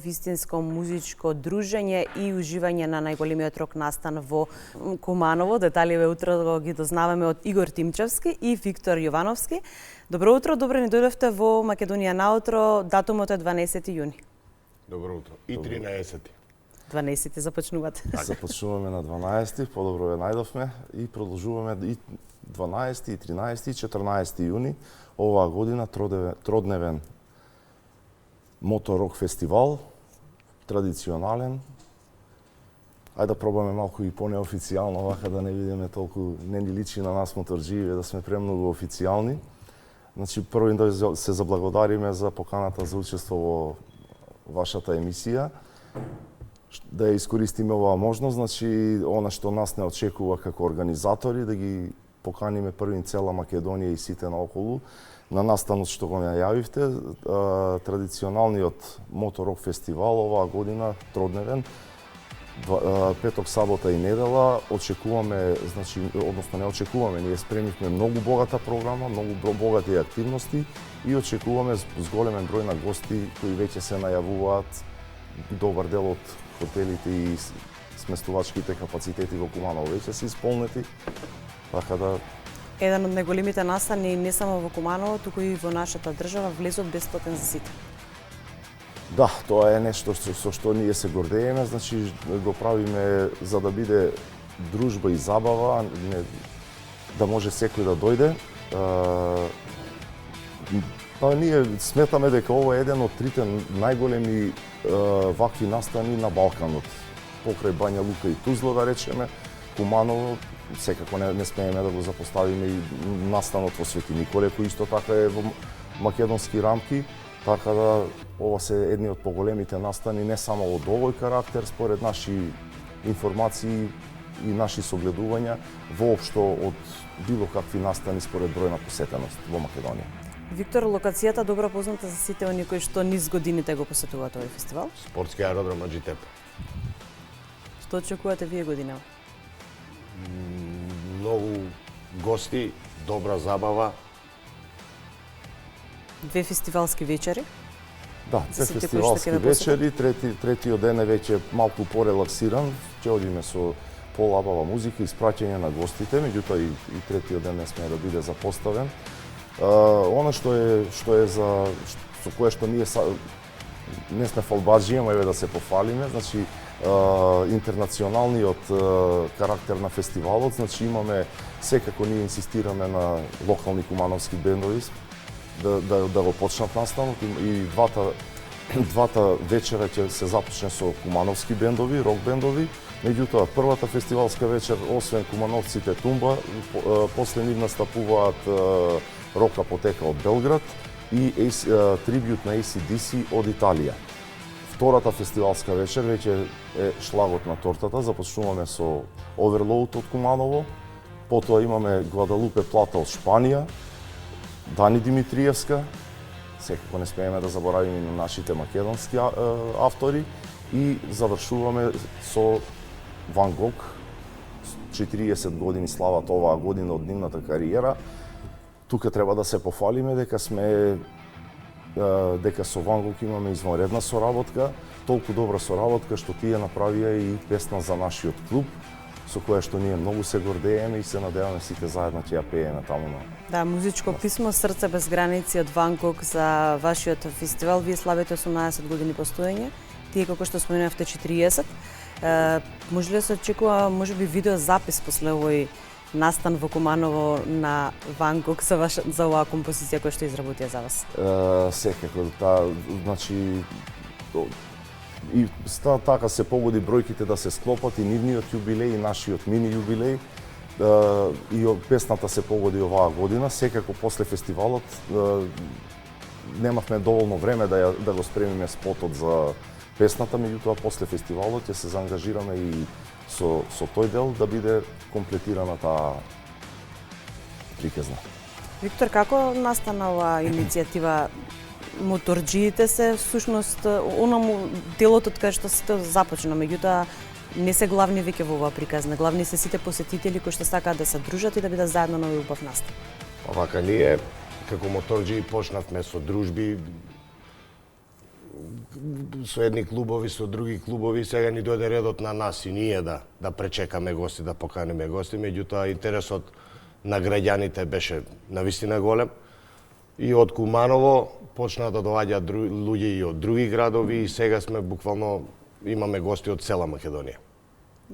вистинско музичко дружење и уживање на најголемиот рок настан во Куманово. Деталиве утро ги дознаваме од Игор Тимчевски и Виктор Јовановски. Добро утро, добро ни дојдовте во Македонија наутро, датумот е 12 јуни. Добро утро. И 13. 12 започнувате. Започнуваме на 12, подобро ве најдовме и продолжуваме и 12, и 13, и 14 јуни оваа година тродневен моторок фестивал, традиционален. Ајде да пробаме малку и понеофицијално, вака да не видиме толку, не ни личи на нас моторџиеве да сме премногу официјални. Значи, прво да се заблагодариме за поканата за учество во вашата емисија. Да ја искористиме оваа можност, значи, она што нас не очекува како организатори, да ги поканиме првин цела Македонија и сите наоколу на настанот што го најавивте, традиционалниот моторок фестивал оваа година, тродневен, петок, сабота и недела. Очекуваме, значи, односно не очекуваме, ние спремивме многу богата програма, многу богати активности и очекуваме с големен број на гости кои веќе се најавуваат. Добар дел од хотелите и сместувачките капацитети во Куманово веќе се исполнети. Така да еден од најголемите настани не само во Куманово, туку и во нашата држава, влезот бесплатен за сите. Да, тоа е нешто со што ние се гордееме, значи го правиме за да биде дружба и забава, да може секој да дојде. Па ние сметаме дека ова е еден од трите најголеми вакви настани на Балканот. Покрај Бања Лука и Тузла, да речеме, Куманово, секако не смееме да го запоставиме и настанот во Свети Николе, кој исто така е во македонски рамки, така да ова се едни од поголемите настани не само од овој карактер, според наши информации и наши согледувања, воопшто од било какви настани според број на посетеност во Македонија. Виктор, локацијата добро позната за сите оние кои што низ годините го посетуваат овој фестивал? Спортски аеродром Аџитеп. Што очекувате вие годинава? Многу гости, добра забава. Две фестивалски вечери? Да, две фестивалски вечери, третиот ден е веќе малку порелаксиран, ќе одиме со полабава музика и испраќање на гостите, меѓутоа и третиот ден не сме да биде запоставен. Она што е за со кое што ние не сме фалбаџи, ама еве да се пофалиме, значи интернационалниот карактер на фестивалот, значи имаме, секако ние инсистираме на локални кумановски бендови да го почнат настанот и двата вечера ќе се започне со кумановски бендови, рок бендови. Меѓутоа, првата фестивалска вечер, освен кумановците Тумба, после нив настапуваат Рок Апотека од Белград и трибјут на AC/DC од Италија. Втората фестивалска вечер веќе е шлагот на тортата, започнуваме со Overload од Куманово, потоа имаме Гвадалупе Плата од Шпанија, Дани Димитриевска, секако не смееме да заборавиме на нашите македонски автори и завршуваме со Ван Гог, 40 години слават оваа година од нивната кариера. Тука треба да се пофалиме дека со Ван Гог имаме извонредна соработка, толку добра соработка што тие направија и песна за нашиот клуб, со која што ние многу се гордееме и се надеваме сите заедно ќе ја пееме таму на. Да, музичко писмо Срце без граници од Ван Гог за вашиот фестивал. Вие славите 18 години постоење, тие како што споменавте 40. Може ли да се очекува можеби видеозапис после овој настан во Куманово на Ван Гог за оваа композиција која што изработија за вас? Секако, значи и така се погоди бројките да се склопат и нивниот јубилеј и нашиот мини јубилеј. И песната се погоди оваа година. Секако после фестивалот немавме доволно време да го спремиме спотот за песната, меѓутоа после фестивалот ќе се заангажираме и со тој дел да биде комплетирана таа приказна. Виктор, како настана оваа иницијатива? Моторџиите се всушност онаму делот од кај што сите започна, меѓутоа не се главни веќе во оваа приказна. Главни се сите посетители кои што сакаат да се дружат и да бидат заедно на овој убав настан. Овака ние како моторџии почнавме со дружби со едни клубови, со други клубови, сега ни дојде редот на нас и ние да пречекаме гости, да поканиме гости, меѓутоа интересот на граѓаните беше навистина голем. И од Куманово почнаа да доаѓаат луѓе и од други градови и сега сме буквално имаме гости од цела Македонија.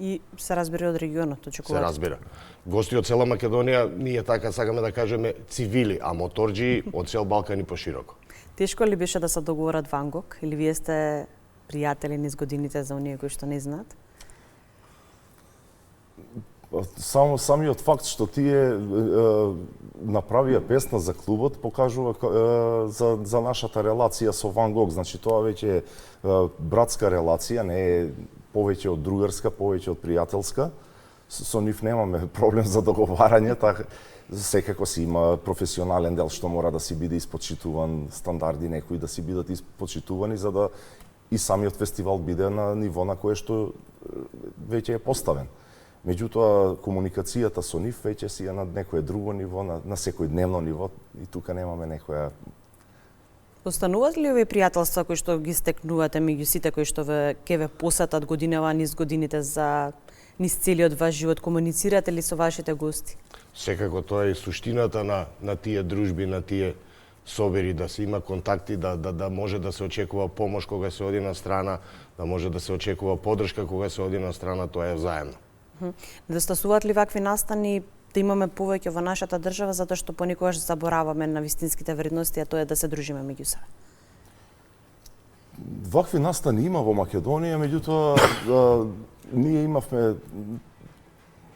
И се разбира од регионот, очекувате? Се разбира. Гости од цела Македонија, ние така сакаме да кажеме цивили, а моторџии од цел Балкан и пошироко. Тешко ли беше да се договорат Ван Гог или вие сте пријатели низ годините за оние кои што не знаат? Самиот факт што тие направија песна за клубот покажува за нашата релација со Ван Гог. Значи тоа веќе е братска релација, не е повеќе од другарска, повеќе од пријателска. Со нив немаме проблем за договарање, така секако си има професионален дел што мора да си биде испочитуван, стандарди некои да си бидат испочитувани за да и самиот фестивал биде на ниво на кое што веќе е поставен. Меѓутоа, комуникацијата со нив веќе си е на некое друго ниво, на секојдневно ниво и тука немаме некоја... Остануваат ли овие пријателства кои што ги стекнувате меѓу сите кои што ќе ве посетат годинава низ годините за низ целиот ваш живот? Комуницирате ли со вашите гости? Секако тоа е суштината на тие дружби, на тие собери, да се има контакти, да може да се очекува помош кога се оди на страна, да може да се очекува поддршка кога се оди на страна, тоа е взаемно. Недостасуваат ли вакви настани да имаме повеќе во нашата држава, затоа што понекогаш забораваме на вистинските вредности, а тоа е да се дружиме меѓу себе? Вакви настани има во Македонија, меѓутоа ние имавме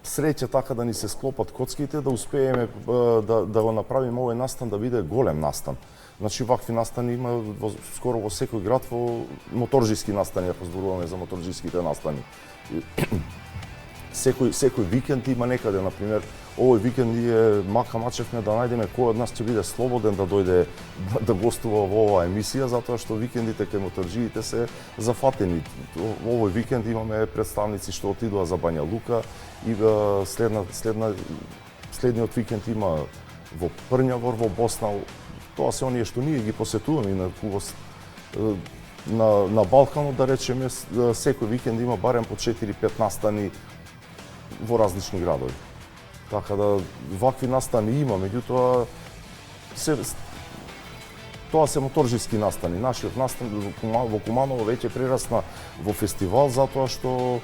среќа така да ни се склопат коцките, да успееме да го направиме овој настан да биде голем настан. Значи вакви настани има скоро во секој град, во моторџиски настани, ако зборуваме за моторџиските настани. Секој викенд има некаде, например, овој викенд ние мачевме да најдеме кој од нас ќе биде слободен да дојде да гостува во оваа емисија, затоа што викендите кај моторџиите се зафатени. Овој викенд имаме представници што отидоа за Бања Лука и следниот викенд има во Прњавор, во Босна. Тоа се оние што ние ги посетуваме на Балканот, да речеме, секој викенд има барем по 4-5 настани во различни градови. Така да вакви настани има, меѓутоа тоа се моторџиски настани. Нашиот настан во Куманово веќе прерасна во фестивал затоа што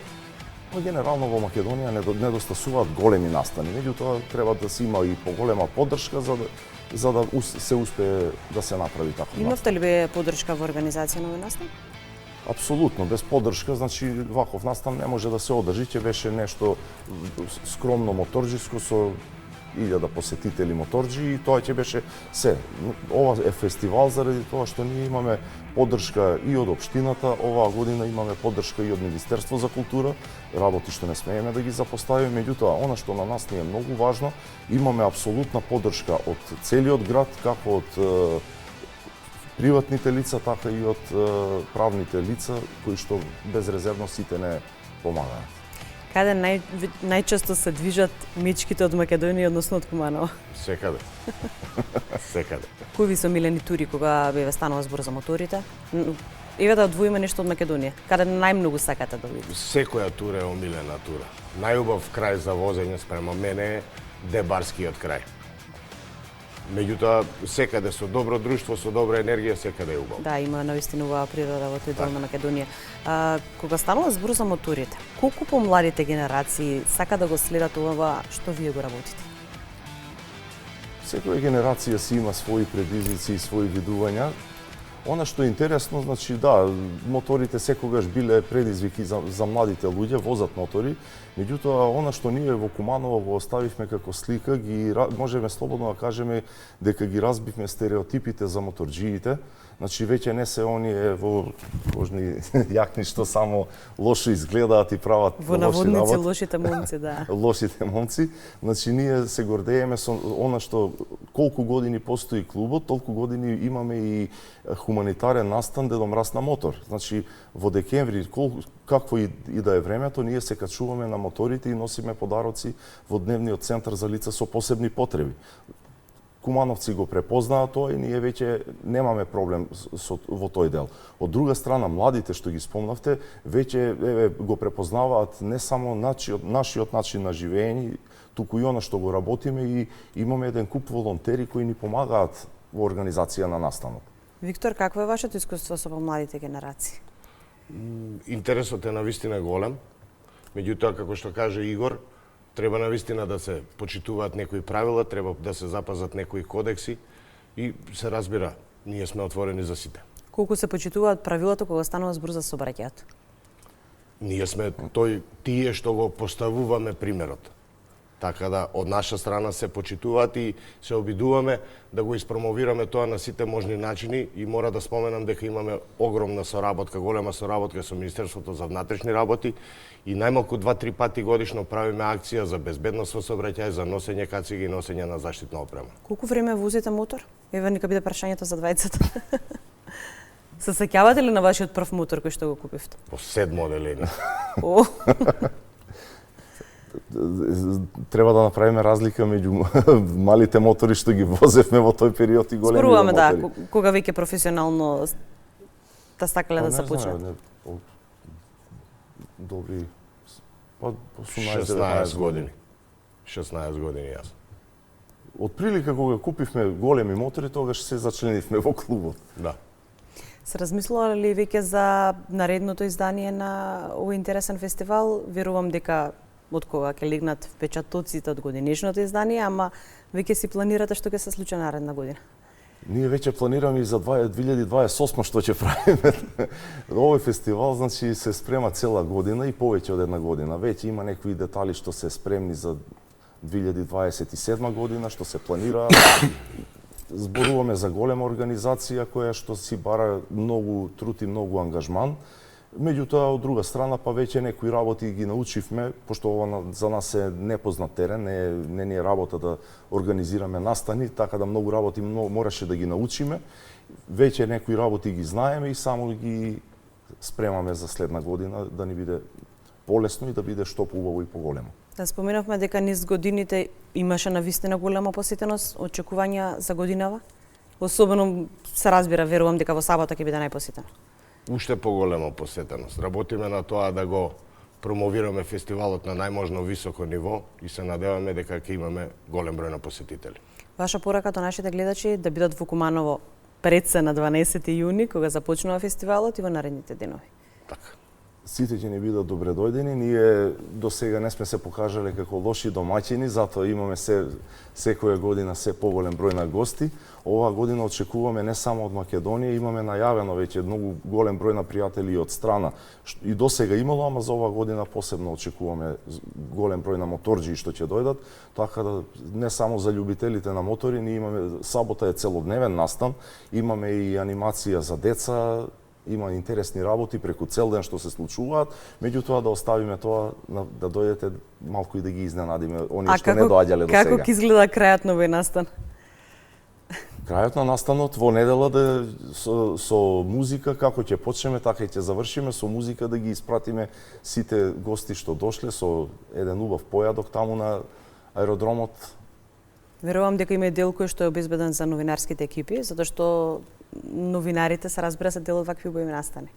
генерално во Македонија недостасуваат големи настани. Меѓутоа треба да се има и поголема поддршка за да се успее да се направи таков настан. Имавте ли поддршка во организација на овој настан? Апсолутно, без поддршка, значи ваков настан не може да се одржи, ќе беше нешто скромно моторџиско со 1000 посетители моторџи и тоа ќе беше се. Ова е фестивал заради тоа што ние имаме поддршка и од општината, оваа година имаме поддршка и од Министерство за култура, работи што не смееме да ги запоставиме, меѓутоа она што на нас ни е многу важно, имаме апсолутна поддршка од целиот град, како од приватните лица, така и од правните лица, кои што безрезервно сите не помагаат. Каде најчесто се движат мечките од Македонија, односно од Куманово? Секаде. Секаде. Кои ви се омилени тури кога беве станува збор за моторите? Еве да одвоиме нешто од Македонија. Каде најмногу сакате да видите? Секоја тура е омилена тура. Најубав крај за возење спрема мене е Дебарскиот крај. Меѓутоа, секаде со добро друштво, со добра енергија, секаде е убаво. Да, има навистина убава природа во тој дел на Македонија. Кога станува збор за моторите, колку помладите генерации сака да го следат ова што вие го работите? Секоја генерација си има своји предизвици и своји видувања. Она што е интересно, значи да, моторите секогаш биле предизвики за младите луѓе, возат мотори, меѓутоа она што ние во Куманово го оставивме како слика, можеме слободно да кажеме дека ги разбивме стереотипите за моторџиите. Значи веќе не се оние во кожни јакни што само лошо изгледаат и прават во наводници лошите момци, да. Лошите момци. Значи ние се гордееме со она што колку години постои клубот, толку години имаме и хуманитарен настан Дедо Мраз на мотор. Значи во декември, какво и да е времето, ние се качуваме на моторите и носиме подароци во дневниот центар за лица со посебни потреби. Кумановци го препознаат тоа и ние веќе немаме проблем во тој дел. Од друга страна, младите што ги спомнавте, веќе го препознаваат не само нашиот начин на живење, туку и она што го работиме и имаме еден куп волонтери кои ни помагаат во организација на настанот. Виктор, какво е вашето искуство со помладите генерации? Интересот е навистина голем, меѓутоа, како што каже Игор, треба навистина да се почитуваат некои правила, треба да се запазат некои кодекси и се разбира, ние сме отворени за сите. Колку се почитуваат правилата кога станува збор за сообраќајот? Ние сме тие што го поставуваме примерот. Така да, од наша страна се почитуваат и се обидуваме да го испромовираме тоа на сите можни начини и мора да споменам дека имаме огромна соработка, голема соработка со Министерството за внатрешни работи и најмалку 2-3 пати годишно правиме акција за безбедност во сообраќај, за носење кациги и носење на заштитна опрема. Колку време возите мотор? Еве нека биде прашањето за двајцата. Се сеќавате ли на вашиот прв мотор кој што го купивте? По 7 оделение. О, Треба да направиме разлика меѓу малите мотори што ги возевме во тој период и големите зборуваме мотори. кога веќе професионално да сакале да се почнат. Добри, по 16 години. 16 години јас. Од прилика кога купивме големи мотори, тогаш се зачленивме во клубот. Да. Се размислувале ли веќе за наредното издание на овој интересен фестивал? Верувам дека од кога ќе легнат впечатоците од годинешното издание, ама веќе си планирате што ќе се случи наредна година? Ние веќе планираме и за 2028 што ќе правиме. Овој фестивал значи се спрема цела година и повеќе од една година. Веќе има некои детали што се спремни за 2027 година, што се планира. Зборуваме за голема организација која што си бара многу труд и многу ангажман. Меѓутоа, од друга страна, па веќе некои работи ги научивме, пошто ова за нас е непознат терен, не ни е работа да организираме настани, така да многу работи мораше да ги научиме. Веќе некои работи ги знаеме и само ги спремаме за следна година да ни биде полесно и да биде што поубаво и поголемо. Да споменавме дека низ годините имаше навистина голема посетеност, очекувања за годинава. Особено се разбира, верувам дека во сабота ќе биде најпосетено. Уште поголема посетеност. Работиме на тоа да го промовираме фестивалот на најможно високо ниво и се надеваме дека ќе имаме голем број на посетители. Ваша порака до нашите гледачи да бидат во Куманово пред се на 12 јуни, кога започнува фестивалот и во наредните денови. Така. Сите ќе ни бидат добре дојдени. Ние до сега не сме се покажале како лоши домаќини, затоа имаме секоја година се поголем број на гости. Оваа година очекуваме не само од Македонија, имаме најавено веќе многу голем број на пријатели од страна. И до сега имало, ама за оваа година посебно очекуваме голем број на моторџии што ќе дојдат, така да не само за љубителите на мотори, ние имаме сабота е целодневен настан, имаме и анимација за деца, има интересни работи преку цел ден што се случуваат, меѓутоа да оставиме тоа да дојдете малку и да ги изненадиме оние што не доаѓале до сега. Како ќе изгледа крајот на овој настан? Крајот на настанот во недела со музика, како ќе почнеме, така и ќе завршиме со музика, да ги испратиме сите гости што дошле со еден убав појадок таму на аеродромот. Верувам дека има и дел кој што е обезбеден за новинарските екипи, затоа што новинарите се разбира се дел од вакви убави настани.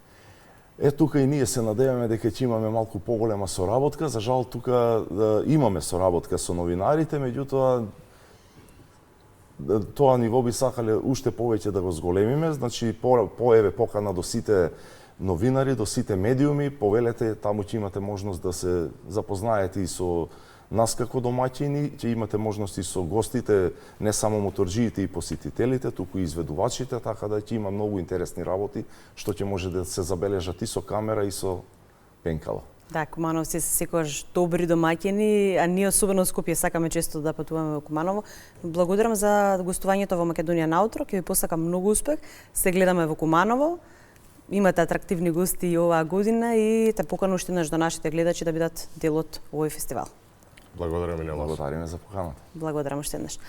Тука и ние се надеваме дека ќе имаме малку поголема соработка. За жал тука имаме соработка со новинарите, меѓутоа тоа ниво би сакале уште повеќе да го зголемиме, значи покана до сите новинари, до сите медиуми, повелете, таму ќе имате можност да се запознаете и со нас како домаќини, ќе имате можности со гостите, не само моторџиите и посетителите, туку и изведувачите, така да ќе има многу интересни работи, што ќе може да се забележат и со камера и со пенкала. Да, кумановци се секогаш добри домаќини, а ние особено Скопје сакаме често да патуваме во Куманово. Благодарам за гостувањето во Македонија наутро, ќе ви посакам многу успех. Се гледаме во Куманово. Имате атрактивни гости и оваа година и те поканувам уште еднаш до нашите гледачи да бидат дел од овој фестивал. Благодарам и на вас. Благодариме за поканата. Благодарам уште еднаш.